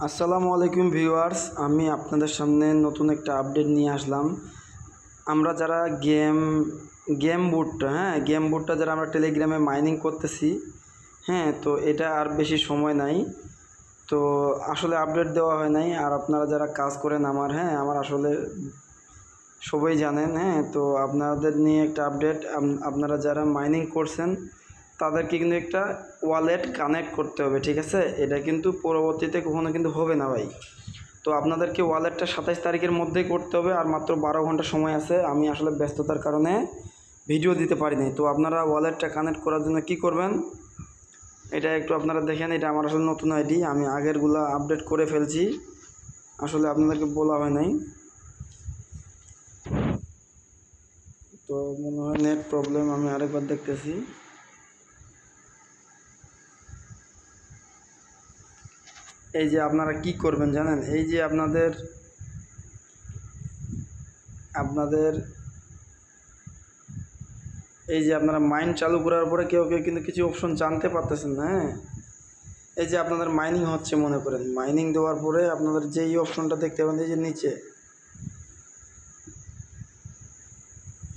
আসসালামু আলাইকুম ভিউয়ার্স, আমি আপনাদের সামনে নতুন একটা আপডেট নিয়ে আসলাম। আমরা যারা গেম বুটটা যারা আমরা টেলিগ্রামে মাইনিং করতেছি, তো এটা আর বেশি সময় নাই। তো আসলে আপডেট দেওয়া হয় নাই। আর আপনারা যারা কাজ করেন আমার আসলে সবাই জানেন। তো আপনাদের নিয়ে একটা আপডেট। আপনারা যারা মাইনিং করছেন তাদেরকে কিন্তু একটা ওয়ালেট কানেক্ট করতে হবে, ঠিক আছে? এটা কিন্তু পরবর্তীতে কখনো কিন্তু হবে না ভাই। তো আপনাদেরকে ওয়ালেটটা 27 তারিখের মধ্যেই করতে হবে, আর মাত্র 12 ঘন্টা সময় আছে। আমি আসলে ব্যস্ততার কারণে ভিডিও দিতে পারিনি। তো আপনারা ওয়ালেটটা কানেক্ট করার জন্য কি করবেন, এটা একটু আপনারা দেখেন। এটা আমার আসলে নতুন আইডি, আমি আগেরগুলো আপডেট করে ফেলছি, আসলে আপনাদেরকে বলা হয় নাই। তো মনে হয় নেট প্রবলেম, আমি আরেকবার দেখতেছি। এই যে আপনারা কি করবেন জানেন, এই যে আপনাদের এই যে আপনারা মাইন চালু করার পরে কেউ কিন্তু কিছু অপশন জানতে পারতেছেন না। এই যে আপনাদের মাইনিং হচ্ছে, মনে করেন মাইনিং দেওয়ার পরে আপনাদের যে এই অপশনটা দেখতে পাবেন, এই যে নিচে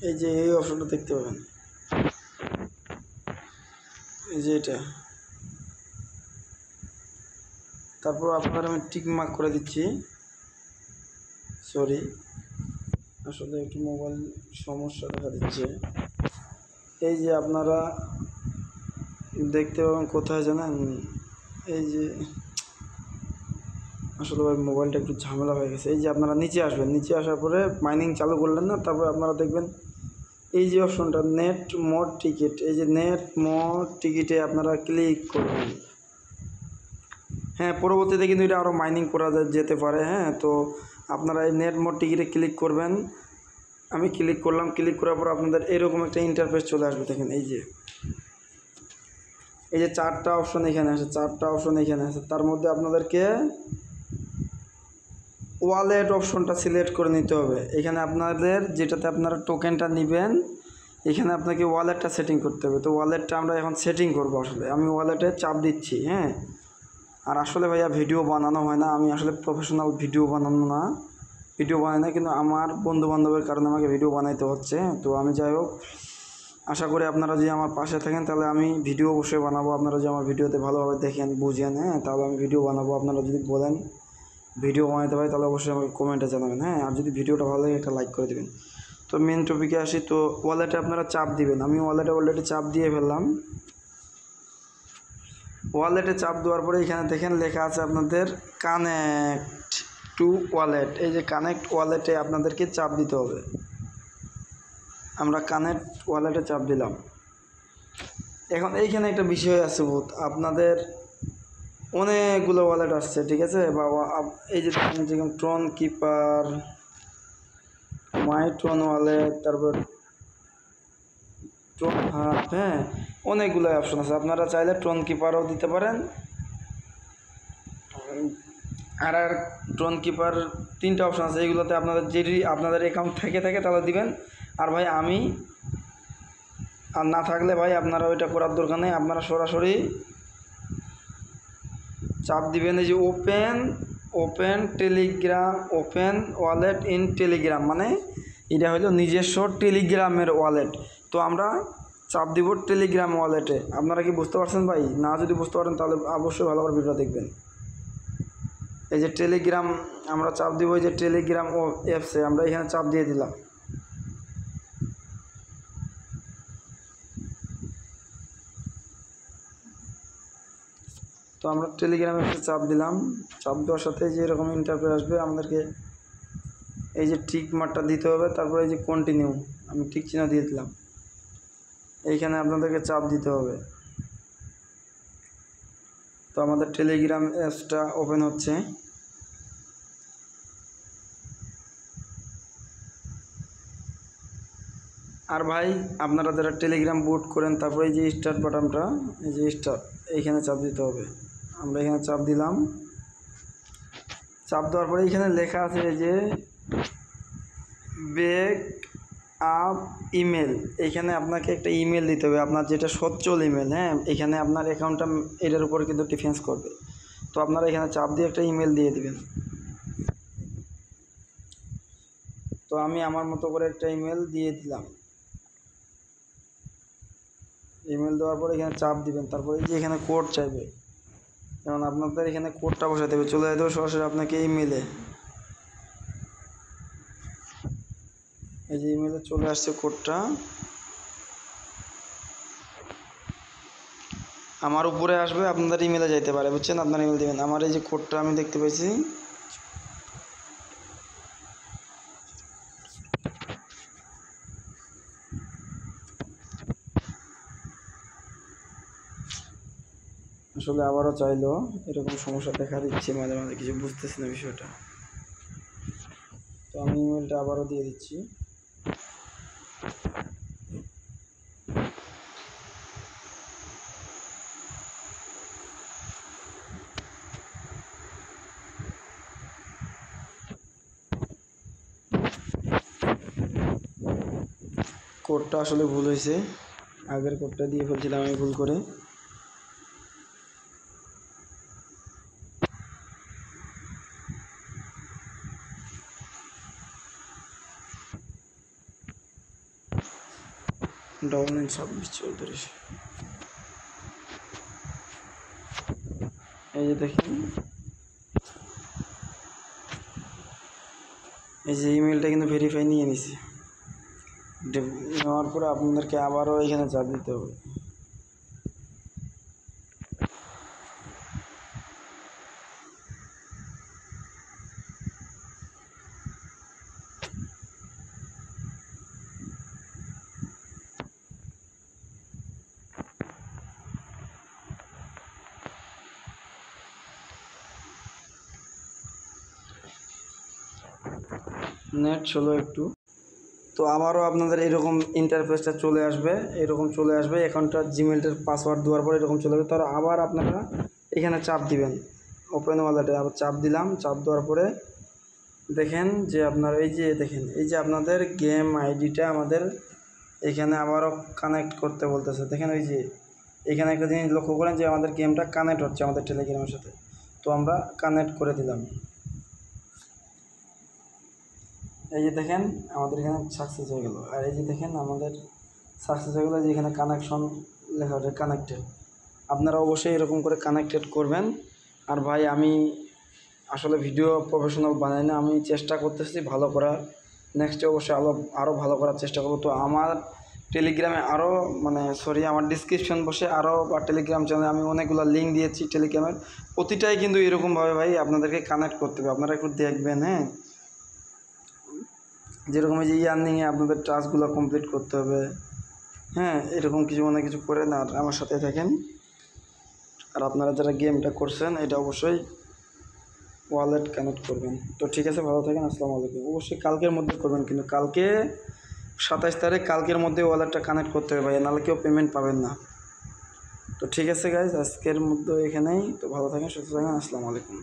এই যে এই অপশনটা দেখতে পাবেন, এই যে এটা। তারপর আপনাদের আমি টিক মার্ক করে দিচ্ছি। সরি, আসলে একটু মোবাইল সমস্যা দেখা দিচ্ছে। এই যে আপনারা দেখতে পাবেন কোথায় জানেন, এই যে আসলে ভাই মোবাইলটা একটু ঝামেলা হয়ে গেছে। এই যে আপনারা নিচে আসবেন, নিচে আসার পরে মাইনিং চালু করলেন না, তারপরে আপনারা দেখবেন এই যে অপশনটা নেট মোড টিকিট, এই যে নেট মোড টিকিটে আপনারা ক্লিক করবেন। পরবর্তীতে কিন্তু এটা আরও মাইনিং করা যেতে পারে। তো আপনারা এই নেট মোড টিকিটে ক্লিক করবেন। আমি ক্লিক করলাম, ক্লিক করার পর আপনাদের এরকম একটা ইন্টারফেস চলে আসবে। দেখেন এই যে চারটা অপশন এখানে আছে, তার মধ্যে আপনাদেরকে ওয়ালেট অপশনটা সিলেক্ট করে নিতে হবে। এখানে আপনাদের যেটাতে আপনারা টোকেনটা নেবেন, এখানে আপনাকে ওয়ালেটটা সেটিং করতে হবে। তো ওয়ালেটটা আমরা এখন সেটিং করব। আসলে আমি ওয়ালেটে চাপ দিচ্ছি। আর আসলে ভাইয়া ভিডিও বানানো হয় না, আমি আসলে প্রফেশনাল ভিডিও বানাই না, কিন্তু আমার বন্ধু বান্ধবের কারণে আমাকে ভিডিও বানাইতে হচ্ছে। তো আমি যাই হোক, আশা করি আপনারা যদি আমার পাশে থাকেন তাহলে আমি ভিডিও অবশ্যই বানাবো। আপনারা যদি আমার ভিডিওতে ভালোভাবে দেখেন, বুঝেন, তাহলে আমি ভিডিও বানাবো। আপনারা যদি বলেন ভিডিও বানাইতে পারি তাহলে অবশ্যই আমাকে কমেন্টে জানাবেন। আর যদি ভিডিওটা ভালো লাগে একটা লাইক করে দেবেন। তো মেন টপিকে আসি। তো ওয়ালেটে আপনারা চাপ দিবেন। আমি ওয়ালেটে অলরেডি চাপ দিয়ে ফেললাম। ওয়ালেটে চাপ দেওয়ার পরে এখানে দেখেন লেখা আছে আপনাদের কানেক্ট টু ওয়ালেট। এই যে কানেক্ট ওয়ালেটে আপনাদেরকে চাপ দিতে হবে। আমরা কানেক্ট ওয়ালেটে চাপ দিলাম। এখন এইখানে একটা বিষয় আছে, আপনাদের অনেকগুলো ওয়ালেট আসছে, ঠিক আছে? বা এই যে যেমন ট্রন কিপার, মাই ট্রন ওয়ালেট, তারপর ট্রন হাব, অনেকগুলো অপশন আছে। আপনারা চাইলে ট্রন কিপারও দিতে পারেন। আর ট্রন কিপার 3টা অপশন আছে, এইগুলোতে আপনাদের যদি আপনাদের অ্যাকাউন্ট থেকে থাকে তাহলে দিবেন। আর ভাই আর না থাকলে ভাই আপনারা ওইটা করার দরকার নেই, আপনারা সরাসরি চাপ দিবেন এই যে open Telegram, open wallet in Telegram, মানে এটা হলো নিজস্ব টেলিগ্রামের ওয়ালেট। তো আমরা চাপ দিব টেলিগ্রাম ওয়ালেটে। আপনারা কি বুঝতে পারছেন ভাই? না যদি বুঝতে পারেন তাহলে অবশ্যই ভালো করে ভিডিওটা দেখবেন। এই যে টেলিগ্রাম আমরা চাপ দিব, এই যে টেলিগ্রাম অ্যাপসে আমরা এখানে চাপ দিয়ে দিলাম। তো আমরা টেলিগ্রাম অ্যাপসে চাপ দিলাম। চাপ দেওয়ার সাথে যে এরকম ইন্টারফেস আসবে, আমাদেরকে এই যে টিক মার্কটা দিতে হবে। তারপরে এই যে কন্টিনিউ, আমি টিক চিহ্ন দিয়ে দিলাম। এইখানে আপনাদেরকে চাপ দিতে হবে। তো আমাদের টেলিগ্রাম অ্যাপসটা ওপেন হচ্ছে। আর ভাই আপনারা যারা টেলিগ্রাম বুট করেন, তারপরে এই যে স্টার্ট বাটনটা, এই যে স্টার্ট, এইখানে চাপ দিতে হবে। আমরা এখানে চাপ দিলাম। চাপ দেওয়ার পরে এইখানে লেখা আছে এই যে ব্যাক আপ ইমেল। এইখানে আপনাকে একটা ইমেল দিতে হবে, আপনার যেটা সচ্ছল ইমেল। এখানে আপনার অ্যাকাউন্টটা এটার উপর কিন্তু ডিফেন্স করবে। তো আপনারা এখানে চাপ দিয়ে একটা ইমেল দিয়ে দিবেন। তো আমি আমার মতো করে একটা ইমেল দিয়ে দিলাম। ইমেল দেওয়ার পরে এখানে চাপ দিবেন, তারপরে এই যে এখানে কোড চাইবে, যেমন আপনাদের এখানে কোডটা বসাতে হবে, চলে যেতে হবে সরাসরি আপনাকে ইমেলে। এই যে ইমেলে চলে আসছে কোডটা, আমার উপরে আসবে, আপনাদের ইমেলে যাইতে পারে, বুঝছেন? আপনার ইমেল দেবেন। আমার এই যে কোডটা আমি দেখতে পাইছি, আসলে আবারও চাইলো, এরকম সমস্যা দেখা দিচ্ছে মাঝে মাঝে, কিছু বুঝতেছি না বিষয়টা। তো আমি ইমেলটা আবারও দিয়ে দিচ্ছি। কোডটা আসলে ভুল হয়েছে, আগের কোডটা দিয়ে ফেলছিলাম আমি ভুল করে। $26 এই যে দেখেন, এই যে ইমেলটা কিন্তু ভেরিফাই নিয়ে নিছি। নেওয়ার পরে আপনাদেরকে আবারও এখানে চাপ দিতে হবে। নেট চলো একটু। তো আবারও আপনাদের এরকম ইন্টারফেসটা চলে আসবে, এরকম চলে আসবে। এখনটা জিমেলটার পাসওয়ার্ড দেওয়ার পর এরকম চলে আসবে। তার আবার আপনারা এখানে চাপ দিবেন, ওপেন ওয়ালেটে আবার চাপ দিলাম। চাপ দেওয়ার পরে দেখেন যে আপনার এই যে দেখেন, এই যে আপনাদের গেম আইডিটা আমাদের এখানে আবারও কানেক্ট করতে বলতেছে। দেখেন ওই যে এখানে একটা জিনিস লক্ষ্য করেন যে আমাদের গেমটা কানেক্ট হচ্ছে আমাদের টেলিগ্রামের সাথে। তো আমরা কানেক্ট করে দিলাম। এই যে দেখেন আমাদের এখানে সাকসেস হয়ে গেল। আর এই যে দেখেন আমাদের সাকসেস হয়ে গেলো, যে এখানে কানেকশন লেখা ওঠে, কানেক্টেড। আপনারা অবশ্যই এরকম করে কানেক্টেড করবেন। আর ভাই আমি আসলে ভিডিও প্রফেশনাল বানাই না, আমি চেষ্টা করতেছি ভালো করার। নেক্সটে অবশ্যই আরও ভালো করার চেষ্টা করব। তো আমার টেলিগ্রামে আরও আমার ডিসক্রিপশন বসে আরও বা টেলিগ্রাম চ্যানেলে আমি অনেকগুলো লিঙ্ক দিয়েছি টেলিগ্রামের, প্রতিটাই কিন্তু এরকমভাবে ভাই আপনাদেরকে কানেক্ট করতে হবে। আপনারা একটু দেখবেন, হ্যাঁ, যেরকম এই যে ইয়ার্নিংয়ে আপনাদের টাস্কগুলো কমপ্লিট করতে হবে, হ্যাঁ, এরকম কিছু কিছু করেন আর আমার সাথে থাকেন। আর আপনারা যারা গেমটা করছেন এটা অবশ্যই ওয়ালেট কানেক্ট করবেন। তো ঠিক আছে, ভালো থাকেন, আসসালামু আলাইকুম। অবশ্যই কালকের মধ্যে করবেন, কিন্তু কালকে 27 তারিখ, কালকের মধ্যে ওয়ালেটটা কানেক্ট করতে হবে ভাই, নাহলে কেউ পেমেন্ট পাবেন না। তো ঠিক আছে গাইজ, আজকের মধ্যে এখানেই। তো ভালো থাকেন, সুস্থ থাকেন, আসসালামু আলাইকুম।